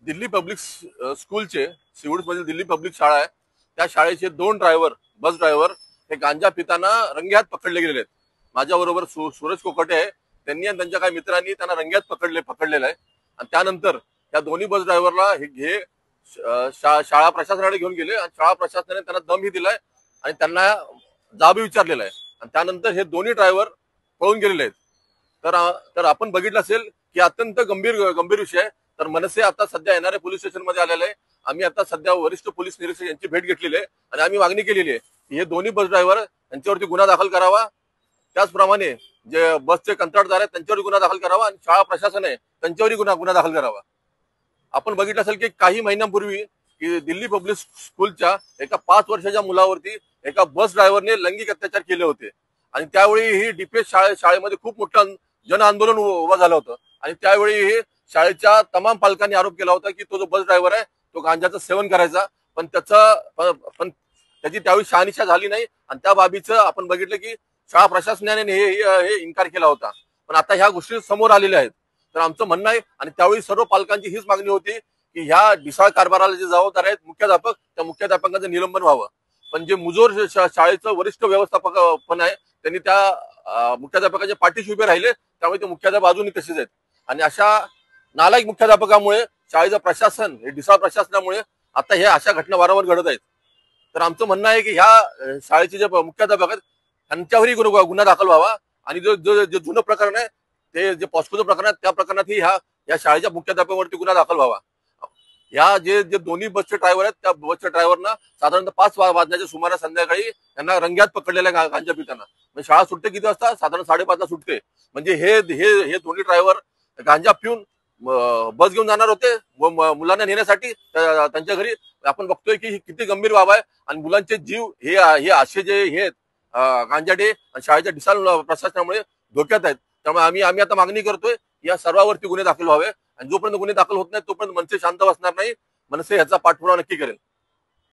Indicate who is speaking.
Speaker 1: Delhi public स्कूलचे मधील Delhi public शाळा आहे त्या शाळेचे 2 ड्रायव्हर बस ड्रायव्हर हे गांजा पिताना रंगेहात पकडले गेलेले आहेत। माझ्याबरोबर सूरज कोकटे आहे, त्यांनी आणि त्यांच्या काही मित्रांनी त्यांना रंगेहात पकडलेलं आहे। आणि त्यानंतर त्या दोन्ही बस ड्रायव्हरला हे शाळा प्रशासनाकडे घेऊन गेले आणि शाळा प्रशासनाने त्यांना दमही दिलाय आणि त्यांना जाबही विचारलेला आहे। आणि त्यानंतर हे दोन्ही ड्रायव्हर पळून गेलेले आहेत। तर आपण बघितलं असेल की अत्यंत गंभीर विषय आहे। तर मनसे आता सध्या येणारे पोलीस स्टेशन मध्ये आलेले आहे। आम्ही आता सध्या वरिष्ठ पोलीस निरीक्षक यांची भेट घेतलेली आहे आणि आम्ही मागणी केलेली आहे की हे दोन्ही बस ड्रायव्हर यांच्यावरती गुन्हा दाखल करावा, त्याचप्रमाणे जे बसचे कंत्राटदार आहेत त्यांच्यावर गुन्हा दाखल करावा आणि शाळा प्रशासन आहे त्यांच्यावरही गुन्हा दाखल करावा। आपण बघितलं असेल की काही महिन्यांपूर्वी की दिल्ली पब्लिक स्कूलच्या एका 5 वर्षाच्या मुलावरती एका बस ड्रायव्हरने लैंगिक अत्याचार केले होते आणि त्यावेळी ही डीपीएस शाळेमध्ये खूप मोठं जन आंदोलन उभं झालं होतं आणि त्यावेळी हे शाळेच्या तमाम पालकांनी आरोप केला होता की तो जो बस ड्रायव्हर आहे तो गांजाचं सेवन करायचा, पण त्याची त्यावेळी शहानिशा झाली नाही आणि त्या बाबीचं आपण बघितलं की शाळा प्रशासनाने हे इन्कार केला होता। पण आता ह्या गोष्टी समोर आलेल्या आहेत। तर आमचं म्हणणं आहे आणि त्यावेळी सर्व पालकांची हीच मागणी होती की ह्या ढिसाळ कारभाराला जे जबाबदार आहेत मुख्याध्यापक, त्या मुख्याध्यापकांचं निलंबन व्हावं। पण जे मुजोर शाळेचं वरिष्ठ व्यवस्थापक पण आहे त्यांनी त्या मुख्याध्यापकाच्या पाठीशी उभे राहिले, त्यामुळे ते मुख्याध्यापक अजूनही तसेच आहेत। आणि अशा नालायक मुख्याध्यापकामुळे शाळेचं प्रशासन हे ढिसाळ प्रशासनामुळे आता हे अशा घटना वारंवार घडत आहेत। तर आमचं म्हणणं आहे की ह्या शाळेचे जे मुख्याध्यापक आहेत त्यांच्यावरही गुन्हा दाखल व्हावा आणि जे जुनं प्रकरण आहे ते जे पॉस्कोचं प्रकरण आहे त्या प्रकरणातही या शाळेच्या मुख्याध्यापकावरती गुन्हा दाखल व्हावा। या जे दोन्ही बसचे ड्रायव्हर आहेत त्या बसच्या ड्रायव्हरना साधारणतः 5 वाजण्याच्या सुमारास संध्याकाळी त्यांना रंग्यात पकडलेल्या गांजा पिताना, म्हणजे शाळा सुटते किती वाजता? साधारण 5:30 ला सुटते। म्हणजे हे दोन्ही ड्रायव्हर गांजा पिऊन बस घेऊन जाणार होते मुलांना नेण्यासाठी त्यांच्या घरी। आपण बघतोय की किती गंभीर बाब आहे आणि मुलांचे जीव हे असे जे हे गांजाडे आणि शाळेच्या ढिसाळ प्रशासनामुळे धोक्यात आहेत। त्यामुळे आम्ही आता मागणी करतोय या सर्वांवरती गुन्हे दाखल व्हावे आणि जोपर्यंत गुन्हे दाखल होत नाही तोपर्यंत मनसे शांत बसणार नाही। मनसे ह्याचा पाठपुरावा नक्की करेल।